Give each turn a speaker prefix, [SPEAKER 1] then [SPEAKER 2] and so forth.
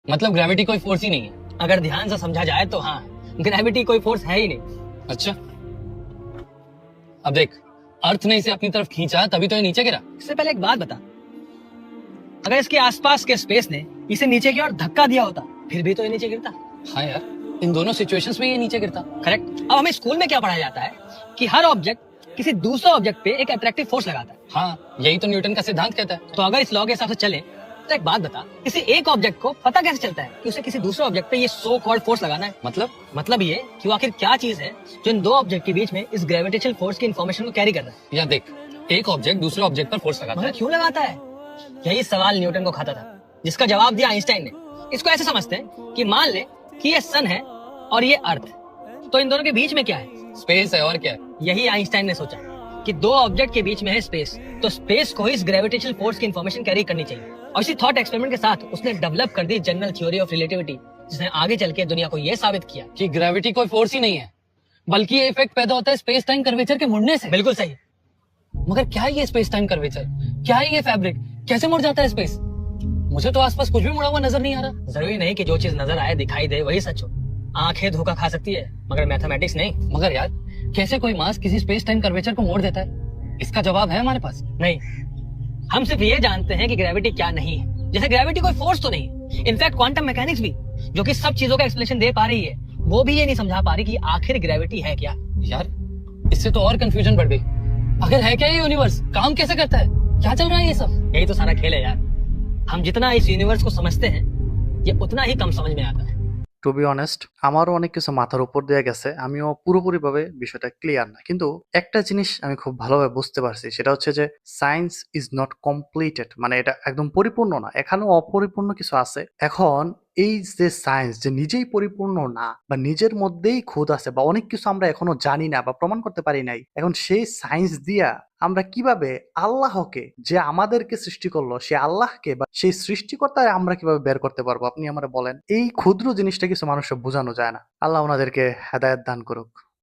[SPEAKER 1] मतलब ग्रेविटी कोई फोर्स ही नहीं है?
[SPEAKER 2] अगर ध्यान से समझा जाए तो हाँ, ग्रेविटी कोई फोर्स है ही नहीं।
[SPEAKER 1] अच्छा, अब देख, अर्थ ने इसे अपनी तरफ खींचा तभी तो ये नीचे गिरा।
[SPEAKER 2] इससे पहले एक बात बता, अगर इसके आसपास के स्पेस ने इसे नीचे की ओर धक्का दिया होता फिर भी तो ये नीचे गिरता।
[SPEAKER 1] हाँ यार, इन दोनों सिचुएशंस में ये नीचे गिरता।
[SPEAKER 2] करेक्ट। अब हमें स्कूल में क्या पढ़ाया जाता है कि हर ऑब्जेक्ट किसी दूसरे ऑब्जेक्ट पे एक अट्रैक्टिव फोर्स लगाता है।
[SPEAKER 1] हाँ, यही तो न्यूटन का सिद्धांत कहता है।
[SPEAKER 2] तो अगर इस लॉ के हिसाब से चले तो एक बात बता, किसी एक ऑब्जेक्ट को पता कैसे चलता है कि उसे किसी दूसरे ऑब्जेक्ट पे ये सो कॉल्ड फोर्स लगाना है? मतलब ये कि वो आखिर क्या चीज है जो इन दो ऑब्जेक्ट के बीच में इस ग्रेविटेशनल फोर्स की इन्फॉर्मेशन को कैरी कर रहा है?
[SPEAKER 1] या देख, एक ऑब्जेक्ट दूसरे ऑब्जेक्ट पर फोर्स लगाता
[SPEAKER 2] मगर
[SPEAKER 1] है।
[SPEAKER 2] क्यों लगाता है? यही सवाल न्यूटन को खाता था, जिसका जवाब दिया आइंस्टाइन ने। इसको ऐसे समझते हैं कि मान ले कि ये सन है और ये अर्थ, तो इन दोनों के बीच में क्या है?
[SPEAKER 1] स्पेस है, और क्या है?
[SPEAKER 2] यही आइंस्टाइन ने सोचा कि दो ऑब्जेक्ट के बीच में है स्पेस, तो स्पेस को इस ग्रेविटेशनल फोर्स की इन्फॉर्मेशन कैरी करनी चाहिए। और इसी थॉट एक्सपेरिमेंट के साथ उसने डेवलप कर दी जनरल थ्योरी ऑफ रिलेटिविटी, जिसने आगे चल के दुनिया को यह साबित किया
[SPEAKER 1] कि ग्रेविटी कोई फोर्स ही नहीं है, बल्कि ये इफेक्ट पैदा होता है स्पेस टाइम कर्वेचर के मुड़ने से।
[SPEAKER 2] बिल्कुल सही।
[SPEAKER 1] मगर क्या है ये स्पेस टाइम कर्वेचर? क्या है ये फैब्रिक? कैसे मुड़ जाता है स्पेस? मुझे तो आसपास कुछ भी मुड़ा हुआ नजर नहीं आ रहा।
[SPEAKER 2] जरूरी नहीं कि जो चीज नजर आए दिखाई दे वही सच हो। आंखें धोखा खा सकती है मगर मैथमेटिक्स नहीं।
[SPEAKER 1] मगर यार, कैसे कोई मास किसी स्पेस टाइम कर्वेचर को मोड़ देता है? इसका जवाब है हमारे पास?
[SPEAKER 2] नहीं, हम सिर्फ ये जानते हैं कि ग्रेविटी क्या नहीं है। जैसे ग्रेविटी कोई फोर्स तो नहीं, इनफैक्ट क्वांटम मैकेनिक्स भी, जो कि सब चीजों का एक्सप्लेनेशन दे पा रही है, वो भी ये नहीं समझा पा रही कि आखिर ग्रेविटी है क्या।
[SPEAKER 1] यार, इससे तो और कंफ्यूजन बढ़ गई। अगर है क्या ये यूनिवर्स, काम कैसे करता है, क्या चल रहा है ये सब?
[SPEAKER 2] यही तो सारा खेल है यार। हम जितना इस यूनिवर्स को समझते हैं ये उतना ही कम समझ में आता है।
[SPEAKER 3] টু বি অনেস্ট, আমারও অনেক কিছু মাথার উপর দিয়ে গেছে, আমিও পুরোপুরিভাবে বিষয়টা ক্লিয়ার না, কিন্তু একটা জিনিস আমি খুব ভালোভাবে বুঝতে পারছি, সেটা হচ্ছে যে সায়েন্স ইজ নট কমপ্লিটেড, মানে এটা একদম পরিপূর্ণ না, এখানেও অপরিপূর্ণ কিছু আছে। এখন এই যে সায়েন্স যে নিজেই পরিপূর্ণ না বা নিজের মধ্যেই খুঁত আছে বা অনেক কিছু আমরা এখনো জানি না বা প্রমাণ করতে পারি নাই, এখন সেই সায়েন্স দিয়া আমরা কিভাবে আল্লাহকে, যে আমাদেরকে সৃষ্টি করলো, সে আল্লাহকে বা সেই সৃষ্টিকর্তায় আমরা কিভাবে বের করতে পারবো? আপনি আমারে বলেন। এই ক্ষুদ্র জিনিসটা কিছু মানুষের বোঝানো যায় না। আল্লাহ ওনাদেরকে হেদায়েত দান করুক।